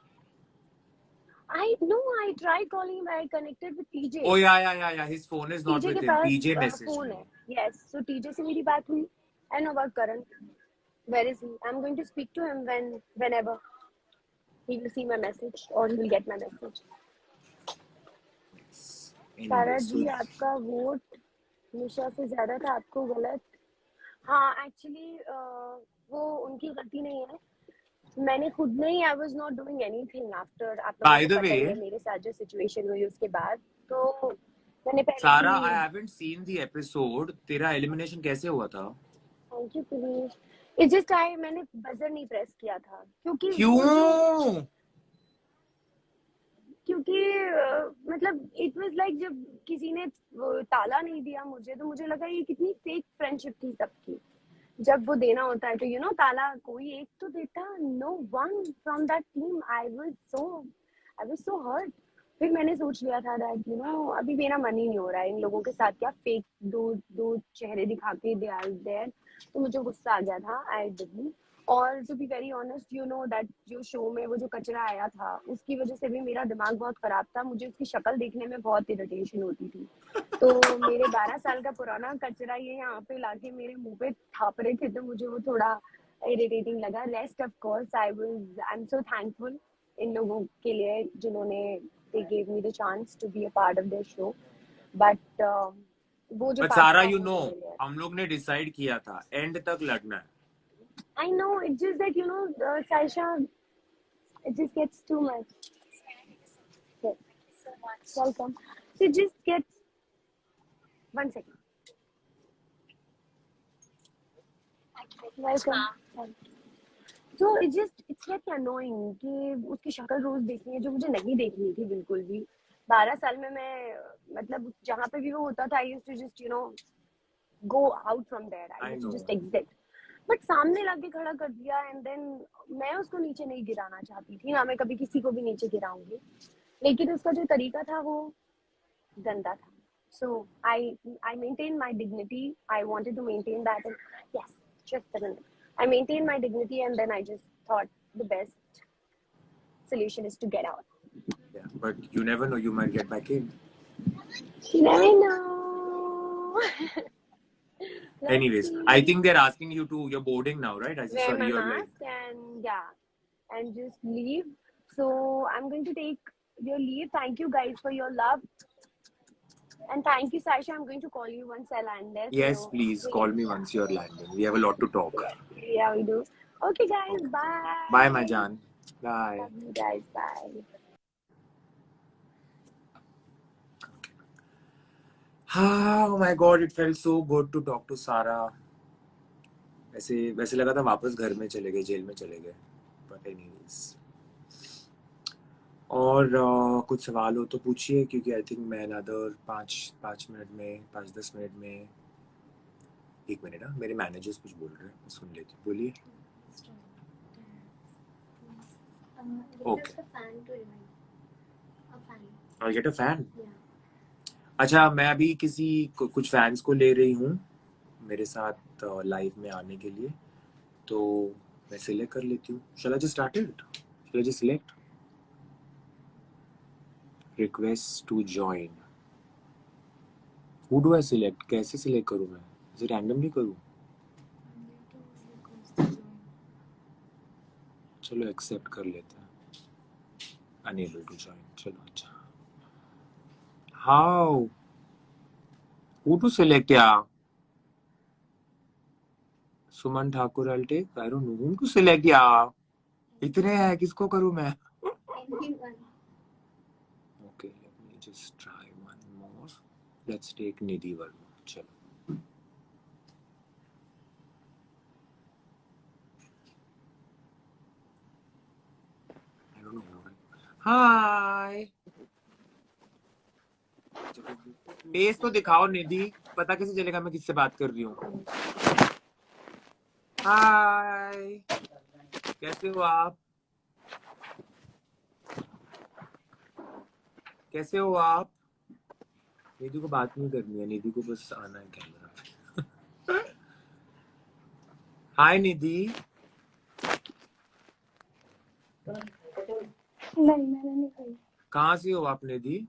I tried calling him. I connected with TJ. Oh yeah. His phone is not TJ with के him. पास TJ messaged phone me. है. Yes, so TJ से मेरी बात हुई. I know about Karan. Where is he? I'm going to speak to him whenever he will see my message or he will get my message. सारा जी, आपका वोट निशा से ज्यादा था, आपको गलत. हाँ, एक्चुअली वो उनकी गलती नहीं है. मैंने खुद नहीं, I was not doing anything after. आप लोगों को पता ही है मेरे साथ जो सिचुएशन हुई उसके बाद, तो मैंने पहले सारा, ही. I haven't seen the episode. तेरा एलिमिनेशन कैसे हुआ था? Thank you please. It's just मैंने बजर नहीं प्रेस किया था क्योंकि क्यों? क्योंकि मतलब इट वाज लाइक जब किसी ने ताला नहीं दिया मुझे, तो मुझे लगा ये कितनी फेक फ्रेंडशिप थी सबकी। जब वो देना होता है तो ताला कोई एक तो देता, no one from that team. I was so hurt. फिर मैंने सोच लिया था दैट अभी मेरा मन ही नहीं हो रहा है इन लोगों के साथ, क्या फेक दो दो चेहरे दिखा के दे आर देयर। तो मुझे गुस्सा आ गया था, आई डिडंट। और to be very honest that जो शो में वो जो कचरा आया था, उसकी वजह से भी मेरा दिमाग बहुत खराब था। मुझे उसकी शक्ल देखने में बहुत इरिटेशन होती थी। तो मेरे 12 साल का पुराना कचरा ये यहाँ पे लाके मेरे मुंह पे थाप रहे थे, तो मुझे वो थोड़ा इरिटेटिंग लगा। Rest of course I am so thankful इन लोगों के लिए जिन्होंने they gave me the chance to be a part of their show. But वो जो बट पार्ट सारा था वो मेरे लिए। हम लोग ने डिसाइड किया था एंड तक लड़ना है। I know, it's just that Saisha, it just gets too much. Yes, welcome. So it just gets 1 second. Welcome. So it's very annoying कि उसकी शक्ल रोज देखनी है, जो मुझे नहीं देखनी थी बिल्कुल भी। 12 साल में मैं मतलब जहाँ पे भी वो होता था, I used to just go out from there. I I used to know. just exit. But सामने लाके खड़ा कर दिया एंड देन मैं उसको नीचे नहीं गिराना चाहती थी ना, मैं कभी किसी को भी नीचे गिराऊंगी, लेकिन उसका जो तरीका था वो गंदा था। So I maintain my dignity, I wanted to maintain that and yes, just a minute, I maintain my dignity and then I just thought the best solution is to get out. Yeah, but you never know, you might get back in. You never know. Let's Anyways, see. I think they're asking you to, you're boarding now, right? I see, Wear sorry, my you're like, mask and and just leave. So I'm going to take your leave. Thank you guys for your love. And thank you, Sasha. I'm going to call you once I land there. yes, So please call me once you're landing. We have a lot to talk. yeah, we do. Okay, guys. Okay. Bye, my Bye. Jan. Bye. Love you guys. Bye. Oh my God, it felt so good to talk to Sarah. वैसे लगा था वापस घर में चले गए, जेल में चले गए. But anyways. और कुछ सवाल हो तो पूछिए, क्योंकि आई थिंक मैं अनदर 5-10 मिनट में, 1 मिनट ना, मेरे मैनेजर्स कुछ बोल रहे हैं, सुन लेती. बोलिए. Okay, I'll get a fan. अच्छा, मैं अभी कुछ फैंस को ले रही हूँ मेरे साथ लाइव में आने के लिए, तो मैं सिलेक्ट कर लेती हूँ. Shall I just start it? Shall I just select? Request to join. Who do I select? कैसे सिलेक्ट करूँ मैं? इसे रैंडमली करूँ? चलो एक्सेप्ट कर लेते हैं. Unable to join. चलो अच्छा. How? Who to select यार? सुमन Thakur, I'll take. I don't know whom to select यार. इतने हैं, किसको करूँ मैं? Okay, let me just try one more. Let's take Nidhi Verma. चलो. I don't know. Hi. Face तो दिखाओ निधि, पता कैसे चलेगा मैं किससे बात कर रही हूँ? हाय, कैसे हो आप? कैसे हो आप? निधि को बात नहीं करनी है, निधि को बस आना है कैमरा. हाय निधि. नहीं, मैंने नहीं कही. कहाँ से हो आप निधि?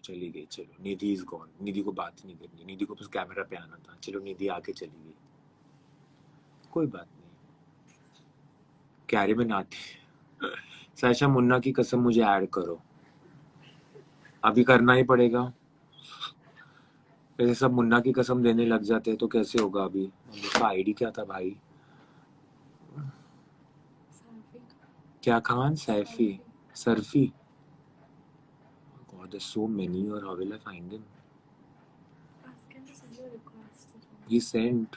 चली गई. चलो, निधि इज गॉन. निधि को बात नहीं करनी, निधि को बस कैमरा पे आना था. चलो, निधि आके चली गई, कोई बात नहीं. क्यारे में नाती. साशा, मुन्ना की कसम मुझे ऐड करो. अभी करना ही पड़ेगा. वैसे सब मुन्ना की कसम देने लग जाते हैं तो कैसे होगा? अभी उसका आईडी क्या था भाई? क्या Khan? Saifi? सरफी? God, there's so many. Or how will I find him? He sent.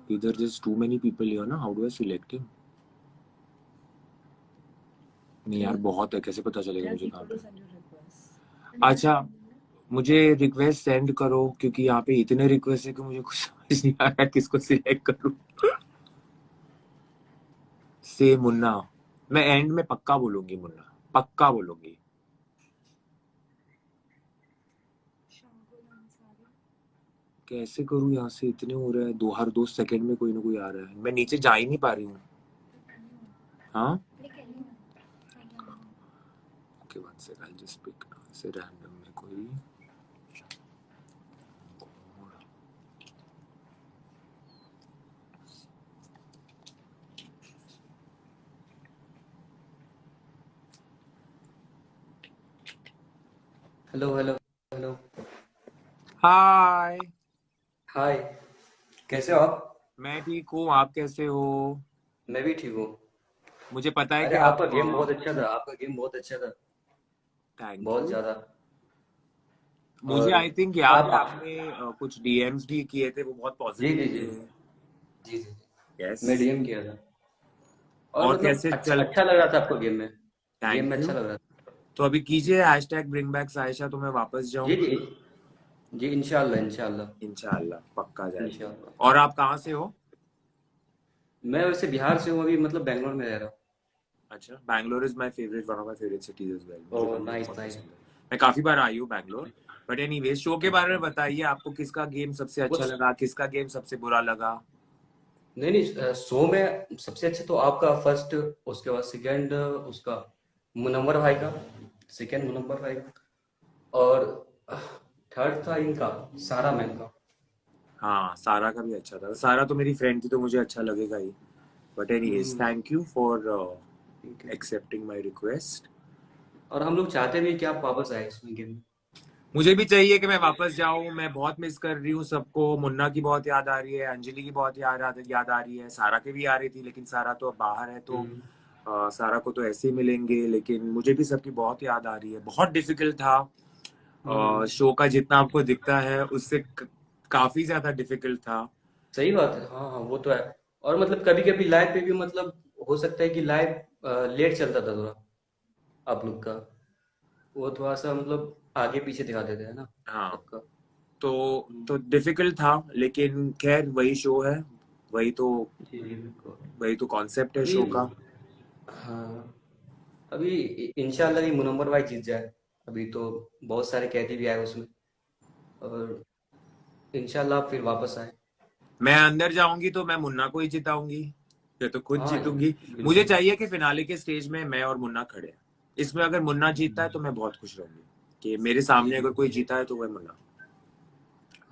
Either there's too many people here, na? How do I select him? नहीं यार, बहुत है, कैसे पता चलेगा मुझे कहाँ पे? अच्छा, मुझे रिक्वेस्ट सेंड करो, क्योंकि यहाँ पे इतने रिक्वेस्ट है कि मुझे कुछ समझ नहीं आ रहा किसको सिलेक्ट करूँ। से मुन्ना, मैं एंड में पक्का बोलूंगी मुन्ना, पक्का बोलूंगी। कैसे करूँ? यहाँ से इतने हो रहे हैं, हर 2 सेकंड में कोई ना कोई आ रहा है, मैं नीचे जा ही नहीं पा रही हूँ। हाँ, okay, one second, I just pick से रैंडम में कोई। Hello hello hello. Hi. Hi. कैसे हो आप? मैं ठीक हूँ, आप कैसे हो? मैं भी ठीक हूँ। मुझे पता है अरे कि आपका आप, गेम बहुत अच्छा था, आपका गेम बहुत अच्छा था। थैंक बहुत यू। ज्यादा। मुझे और आई थिंक याद है, आप आपने कुछ डीएम्स भी किए थे, वो बहुत जी पॉजिटिव जी जी थे। जी जी। यस। मैं डीएम किया था। और और मतलब कैसे अच्छा चल? अच्छा लग रहा था आपको गेम में। गेम थैंक में यू। अच्छा लग रहा था। तो अभी कीजिए हैशटैग ब्रिंग बैक साइशा, तो मैं वापस जी जाऊं। जी जी, इंशाल्लाह इंशाल्लाह। इंशाल्लाह पक्का जाएंगे। इंशाल्लाह। और आप कहाँ से हो? मैं वैसे बिहार से हूँ, अभी मतलब बैंगलोर में रह रहा हूँ। अच्छा, Bangalore is my favourite, one of my favourite cities as well, मुझे ओह बैंगलोर नाइस बहुत नाइस। पसंद है। मैं काफी बार आई हूँ बैंगलोर। बट एनीवेज, शो के बारे में बताइए, आपको किसका गेम सबसे अच्छा कुछ लगा, किसका गेम सबसे बुरा लगा? नहीं नहीं, शो में सबसे अच्छा तो आपका फर्स्ट, उसके बाद सेकंड उसका मुनव्वर भाई का, सेकंड मुनव्वर भाई का, और थर्ड था इनका, सारा मैम का। हाँ, सारा का भी अच्छा था, सारा तो मेरी फ्रेंड थी तो मुझे अच्छा लगेगा ही। But anyways, hmm. Thank you for ठीक है। Accepting my request. और हम लोग चाहते भी कि आप वापस आए इसमें गेम में। मुझे भी चाहिए कि मैं वापस जाऊं, मैं बहुत मिस कर रही हूँ सबको, मुन्ना की बहुत याद आ रही है, अंजलि की बहुत याद आ रही है, सारा की भी आ रही थी, लेकिन सारा तो अब बाहर है, तो हम्म सारा को तो ऐसे ही मिलेंगे, लेकिन मुझे भी सबकी बहुत याद आ रही है। बहुत डिफिकल्ट था। हम्म। शो का जितना आपको दिखता है उससे काफी ज्यादा डिफिकल्ट था। सही बात है, हाँ हाँ वो तो है। और मतलब कभी कभी लाइव पे भी मतलब हो सकता है कि लाइव लेट चलता था थोड़ा, आप लोग का वो थोड़ा सा मतलब आगे पीछे दिखा देते हैं ना हाँ, सबका। तो डिफिकल्ट था, लेकिन खैर वही शो है, वही तो जी जी बिल्कुल। वही तो कॉन्सेप्ट है अभी शो का। हाँ, अभी इंशाल्लाह ये मुनव्वर भाई जीत जाए। अभी तो बहुत सारे कैदी भी आए उसमें, और इंशाल्लाह फिर वापस आए। मैं अंदर जाऊंगी तो मैं मुन्ना को ही जिताऊंगी, या तो खुद हाँ जीतूंगी। मुझे बिल्कुल। चाहिए कि फिनाले के स्टेज में मैं और मुन्ना खड़े हैं। इसमें अगर मुन्ना जीतता है तो मैं बहुत खुश रहूंगी, कि मेरे जी सामने जी अगर कोई जीता है तो वह मुन्ना।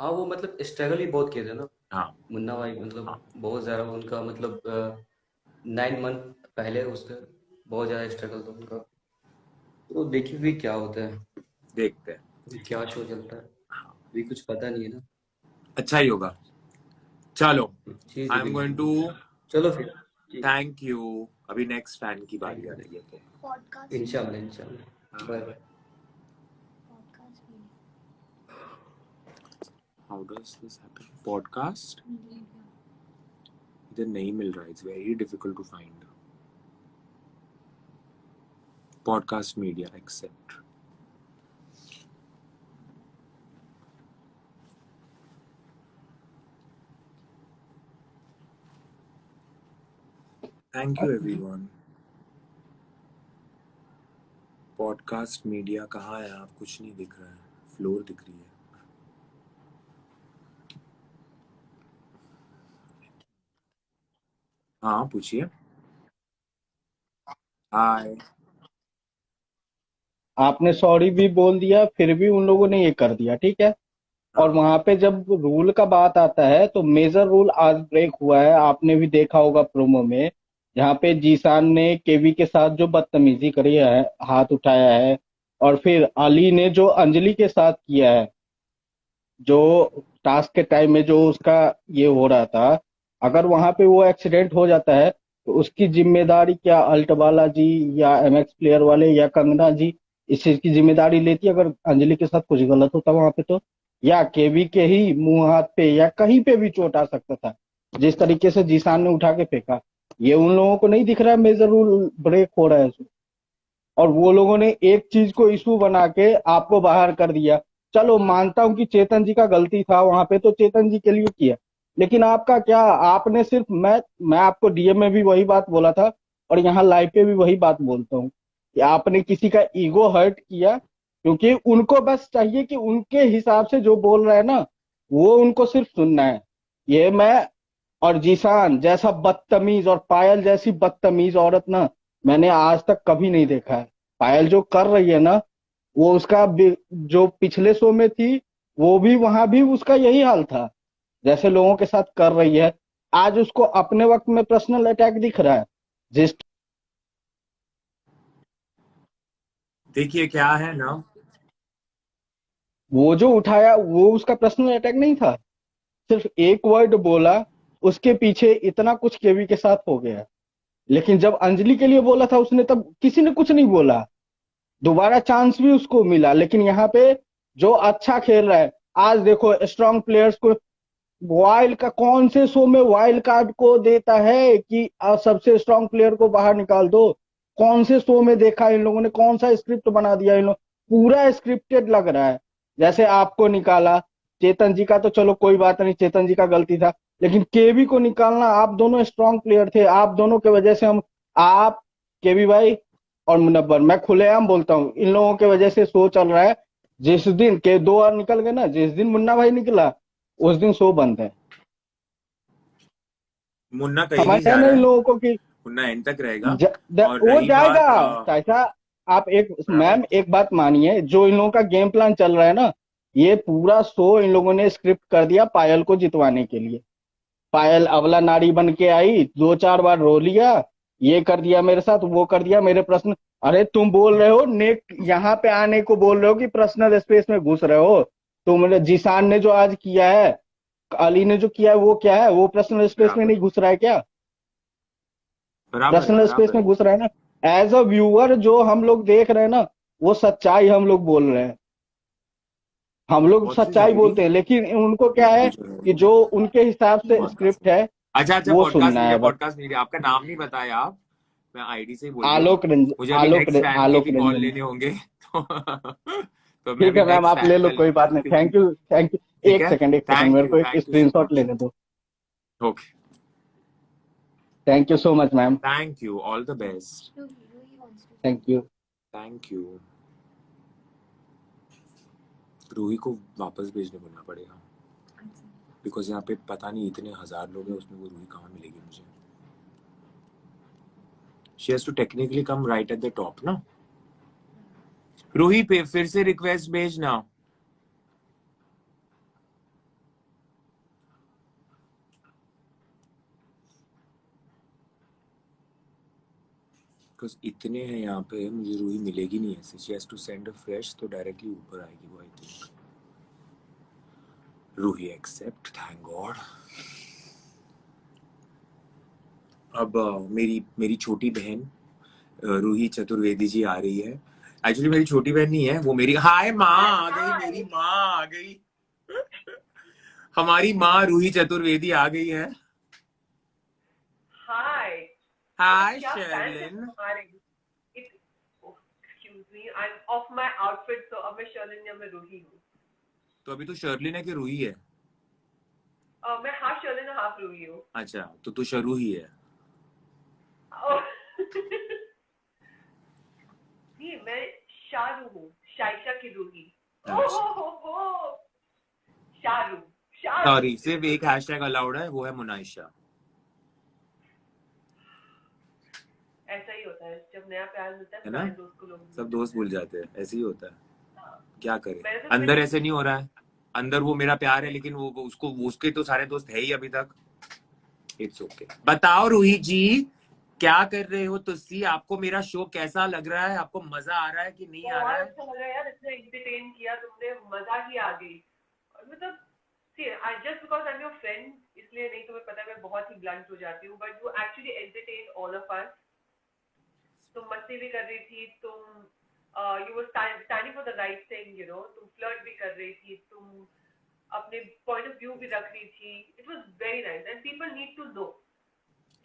हाँ, वो मतलब स्ट्रगल ही बहुत किए थे ना हाँ। मुन्ना भाई, हाँ। मतलब बहुत ज़्यादा उनका मतलब 9 मंथ पहले उसका बहुत ज़्यादा स्ट्रगल था उनका। तो देखिए भी क्या होता है, देखते हैं। अभी क्या शो चलता है, अभी कुछ पता नहीं है ना। अच्छा ही होगा। चलो, जी जी आई एम गोइंग बिल्कुल। टू चलो फिर। जी। Thank you. अभी नेक्स्ट फैन की थैंक बारी आ यू। रही है, तो इंशाल्लाह इंशाल्लाह, bye bye. How does this happen? Podcast इधर नहीं मिल रहा, it's very difficult to find. Podcast media except. Thank you everyone. Podcast media कहाँ है? आप, कुछ नहीं दिख रहा है, फ्लोर दिख रही है। हाँ, पूछिए। हाय। आपने सॉरी भी बोल दिया, फिर भी उन लोगों ने ये कर दिया, ठीक है। और हाँ। वहां पे जब रूल का बात आता है तो मेजर रूल आज ब्रेक हुआ है, आपने भी देखा होगा प्रोमो में, जहाँ पे जीसान ने केवी के साथ जो बदतमीजी करी है, हाथ उठाया है, और फिर अली ने जो अंजलि के साथ किया है, जो टास्क के टाइम में जो उसका ये हो रहा था, अगर वहां पे वो एक्सीडेंट हो जाता है तो उसकी जिम्मेदारी क्या अल्ट वाला जी या एमएक्स प्लेयर वाले या कंगना जी इस चीज की जिम्मेदारी लेती, अगर अंजलि के साथ कुछ गलत होता वहां पे तो? या केवी के ही मुंह हाथ पे या कहीं पे भी चोट आ सकता था, जिस तरीके से जीसान ने उठा के फेंका। ये उन लोगों को नहीं दिख रहा है मेजर रूल ब्रेक हो रहा है उसमें? और वो लोगों ने एक चीज को इशू बना के आपको बाहर कर दिया। चलो मानता हूं कि चेतन जी का गलती था वहां पे, तो चेतन जी के लिए किया, लेकिन आपका क्या, आपने सिर्फ मैं आपको डीएम में भी वही बात बोला था और यहाँ लाइव पे भी वही बात बोलता हूँ कि आपने किसी का ईगो हर्ट किया, क्योंकि उनको बस चाहिए कि उनके हिसाब से जो बोल रहा है ना वो उनको सिर्फ सुनना है। ये मैं और जीशान जैसा बदतमीज और पायल जैसी बदतमीज औरत ना मैंने आज तक कभी नहीं देखा है। पायल जो कर रही है ना, वो उसका जो पिछले शो में थी वो भी, वहां भी उसका यही हाल था जैसे लोगों के साथ कर रही है। आज उसको अपने वक्त में पर्सनल अटैक दिख रहा है। जिस देखिए क्या है ना, वो जो उठाया वो उसका पर्सनल अटैक नहीं था, सिर्फ एक वर्ड बोला, उसके पीछे इतना कुछ केवी के साथ हो गया। लेकिन जब अंजलि के लिए बोला था उसने, तब किसी ने कुछ नहीं बोला, दोबारा चांस भी उसको मिला। लेकिन यहाँ पे जो अच्छा खेल रहा है, आज देखो स्ट्रांग प्लेयर्स को, वाइल्ड का कौन से शो में वाइल्ड कार्ड को देता है कि सबसे स्ट्रांग प्लेयर को बाहर निकाल दो? कौन से शो में देखा इन लोगों ने? कौन सा स्क्रिप्ट बना दिया इन लोग? पूरा स्क्रिप्टेड लग रहा है। जैसे आपको निकाला, चेतन जी का तो चलो कोई बात नहीं, चेतन जी का गलती था, लेकिन केवी को निकालना, आप दोनों स्ट्रांग प्लेयर थे, आप दोनों की वजह से हम, आप, केवी भाई और मुनव्वर, मैं खुलेआम बोलता हूँ इन लोगों की वजह से शो चल रहा है। जिस दिन के दो और निकल गए ना, जिस दिन मुन्ना भाई निकला उस दिन शो बंद है। मुन्ना कहीं नहीं समझ है जा ना रहा इन है, लोगों को कि मुन्ना एंड तक रहेगा। और वो रही जाएगा। बात चाचा आप एक, बराबर, मैम एक बात मानिए, जो इन लोगों का गेम प्लान चल रहा है ना, ये पूरा शो इन लोगों ने स्क्रिप्ट कर दिया पायल को जितवाने के लिए। पायल अबला नारी बन के आई, दो चार बार रो लिया, ये कर दिया मेरे साथ, वो कर दिया मेरे प्रश्न। अरे तुम बोल रहे हो नेक यहाँ पे आने को, बोल रहे हो कि पर्सनल स्पेस में घुस रहे हो। तुमने जीशान ने जो आज किया है, अली ने जो किया है, वो क्या है? वो पर्सनल स्पेस में बराबर, नहीं घुस रहा है क्या? बराबर है, पर्सनल स्पेस बराबर में है। घुस रहा है ना। एज अ व्यूअर जो हम लोग देख रहे हैं ना, वो सच्चाई हम लोग बोल रहे हैं, हम लोग व्हाट्स हिज सच्चाई आईडी? बोलते हैं, लेकिन उनको क्या एक है मिनट कि जो उनके हिसाब से पॉडकास्ट। स्क्रिप्ट है अच्छा अच्छा, वो पॉडकास्ट सुनना मीडिया, है बस। पॉडकास्ट मीडिया, आपका नाम नहीं बताया आप, मैं आईडी से ही बोल रही हूँ। मुझे अभी नेक्स्ट टाइम के आलोक भी कॉल रंजन। लेने होंगे तो मैं ठीक अभी है मैम, नेक्स्ट आप ले लो, कोई बात नहीं। Time thank you, thank you. ठीक है, एक सेकंड, मेरे को एक thank you so screenshot much. लेने दो। Okay, thank you so much ma'am. Thank you, all the best. Thank you. Thank you. Ruhi को वापस भेजने बोलना पड़ेगा, बिकॉज यहाँ पे पता नहीं इतने हजार लोग हैं, उसमें वो रूही कहाँ मिलेगी मुझे। She has to technically come right at the top ना। रूही पे फिर से रिक्वेस्ट भेजना। बिकॉज इतने हैं यहाँ पे, मुझे रूही मिलेगी नहीं ऐसे। She has to send a fresh, तो डायरेक्टली ऊपर आएगी वो, I think. Ruhi accept, thank god. अब मेरी मेरी छोटी बहन रूही चतुर्वेदी जी आ रही है। एक्चुअली मेरी छोटी बहन नहीं है वो, मेरी, हाय माँ आ गई, मेरी माँ आ गई। हमारी माँ रूही चतुर्वेदी आ गई है। हाय, हाय क्या फैन है शर्लिन। तुम्हारे? Excuse me, I am of my outfit, तो अब मैं शर्लिन या मैं रूही हूँ। तो अभी तो शर्लिन है कि रूही है? मैं हाफ शर्लिन और हाफ रूही हूँ। अच्छा, तो तू शरू ही है। नहीं, मैं शारू हूँ, शाइशा की रूही। अच्छा। ओहो, शारू, शारू। सॉरी, सिर्फ एक हैशटैग अलाउड है, वो है मुनाइशा। ऐसा ही होता है जब नया प्यार मिलता है, है ना, पुराने दोस्त को लोग सब दोस्त भूल जाते हैं, ऐसे ही होता है। क्या मैंने करें, तो अंदर ऐसे नहीं हो रहा है। अंदर वो मेरा प्यार है, लेकिन वो उसको, उसके तो सारे दोस्त है ही अभी तक। It's okay. बताओ रूही जी, क्या कर रहे हो तुसी? आपको मेरा शो कैसा लग रहा है? आपको मजा आ रहा है कि नहीं आ रहा बहुत है? अच्छा लगा यार, इतना एंटरटेन किया तुमने, मजा ही आ गई। और मतलब just because I am your friend, इसलिए नहीं, तुम्हें पता है मैं बहुत ही ब्लंट हो जाती हूँ, but you actually entertain all of us. तुम मस्ती भी कर रही थी, तुम you were standing for the right thing, you know, तुम फ्लर्ट भी कर रही थी, तुम अपने पॉइंट ऑफ व्यू भी रख रही थी। It was very nice and people need to know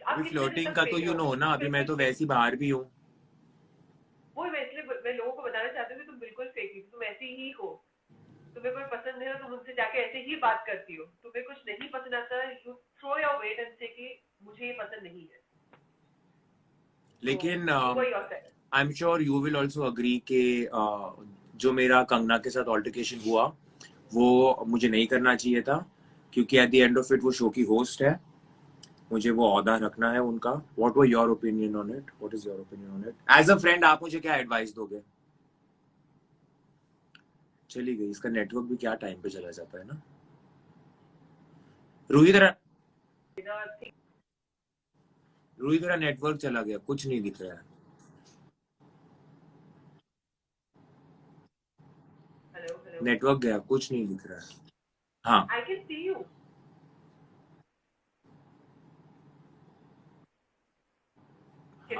अभी आप कितने दिन फ्लोटिंग तक का तो फेंक यू रहे नो हो ना, अभी मैं तो वैसे ही बाहर भी हूँ। वो मैं लोगों को बताना चाहती हूँ कि तुम बिल्कुल फेक नहीं, तुम ऐसी ही हो। तुम्हें कोई पसंद नहीं हो, तुम उनसे जाके ऐसे ही बात करती हो। तुम्हें कुछ नहीं पसंद आता, you throw your weight and say कि मुझे ये पसंद नहीं है। लेकिन do what yourself. I am sure you will also agree कि जो मेरा कंगना के साथ ऑल्टरकेशन हुआ वो मुझे नहीं करना चाहिए था, क्योंकि at the end of it वो शो की होस्ट है, मुझे वो औहदा रखना है उनका। What were your opinion on it? What is your opinion on it? As a friend आप मुझे क्या एडवाइस दोगे? चली गई, इसका नेटवर्क भी क्या टाइम पे चला जाता है ना। रूही तेरा नेटवर्क चला गया, कुछ नहीं दिख रहा है। हेलो नेटवर्क गया, कुछ नहीं दिख रहा है। हाँ आई कैन सी यू।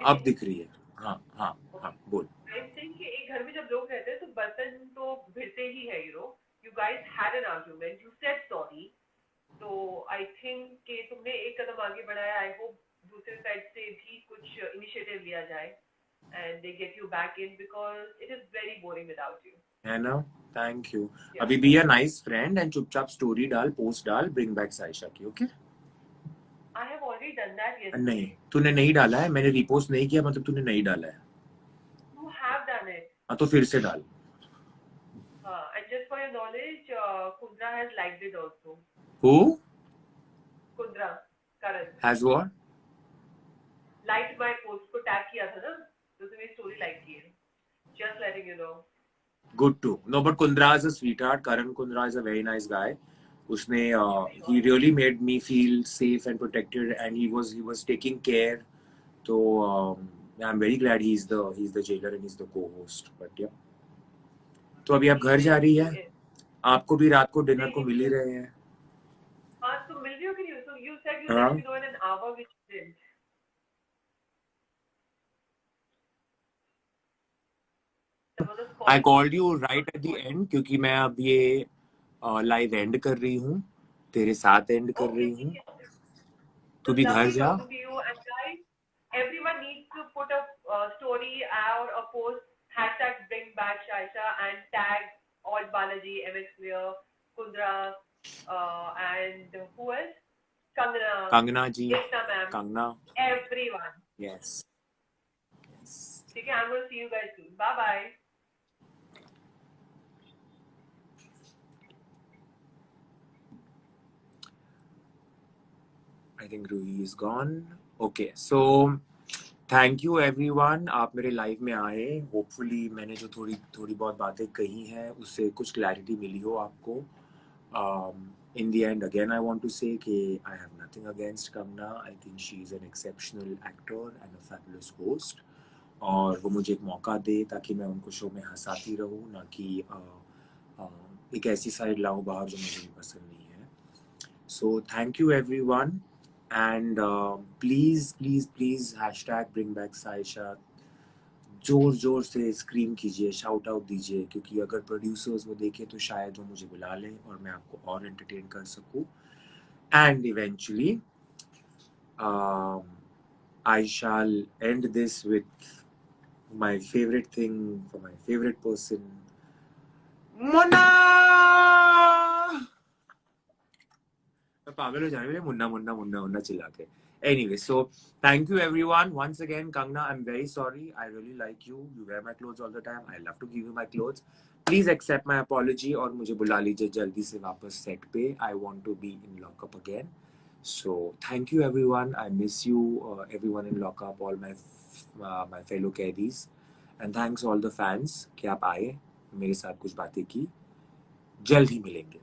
अब दिख रही है। हाँ हाँ हाँ बोल। आई एम सेइंग कि एक घर में जब लोग रहते हैं तो बर्तन तो भिड़ते ही है, you guys had an argument, you said sorry. तो आई थिंक कि तुमने एक कदम आगे बढ़ाया। आई होप दूसरे साइड से भी कुछ इनिशिएटिव लिया जाए and they get you back in, because it is very boring without you. है ना? Thank you. Yeah. अभी be a nice friend and चुपचाप स्टोरी डाल, पोस्ट डाल, ब्रिंग बैक साइशा की। Okay? I have already done that नहीं, yesterday. तूने नहीं डाला है, मैंने रिपोस्ट नहीं किया, मतलब तूने नहीं डाला है। You have done it. हाँ तो फिर से डाल। And just for your knowledge, Kundra has liked it also. Who Kundra, Karan, has what? liked my post को tag किया था ना, तो उसने मेरी story like की है. Just letting you know. Good too. No, but Kundra is a sweetheart. Karan Kundra is a very nice guy. उसने he really made me feel safe and protected, and he was taking care. So I'm very glad he's the jailer and he's the co-host. But yeah. तो अभी आप घर जा रही है? आपको भी रात को डिनर को मिल ही रहे हैं। हाँ, तुम मिल रही हो कि नहीं? So you said you let me know in an hour, which you didn't. I called you right at the end क्योंकि मैं अब ये लाइव एंड कर रही हूँ, तेरे साथ एंड कर रही हूँ। तू भी घर जा। Everyone needs to put a story or a post, hashtag bring back Shaisha, and tag Alt Balaji, MX Clear, Kundra, and who else? Kangana ji, Ekta ma'am, Kangna, everyone. yes. Okay, I'm going to see you guys soon. Bye bye. I think Ruhi is gone. Okay, so thank you everyone, आप मेरे लाइव में आए। होपफुली मैंने जो थोड़ी बहुत बातें कही हैं उससे कुछ क्लैरिटी मिली हो आपको। In the end again I want to say that I have nothing against Kangana. I think she is an exceptional actor and a fabulous host, और वो मुझे एक मौका दे ताकि मैं उनको शो में हंसाती रहूँ, ना कि एक ऐसी साइड लाऊँ बाहर जो मुझे भी पसंद नहीं है। So thank you everyone, and please hashtag bring back Saisha जोर से स्क्रीम कीजिए, शाउट आउट दीजिए, क्योंकि अगर प्रोड्यूसर्स वो देखें तो शायद वो मुझे बुला लें और मैं आपको और एंटरटेन कर सकूं। And eventually I shall end this with my favourite thing for my favourite person, Munna. पागल हो जाने वाले, मुन्ना मुन्ना मुन्ना मुन्ना चिल्ला के। Anyway, so thank you everyone once again. Kangna, I'm very sorry. I really like you. You wear my clothes all the time. I love to give you my clothes. Please accept my apology और मुझे बुला लीजिए जल्दी से वापस सेट पे. I want to be in lockup again. So thank you everyone. I miss you, everyone in lockup, all my fellow कैदीज, and thanks all the fans कि आप आए, मेरे साथ कुछ बातें की। जल्द ही मिलेंगे।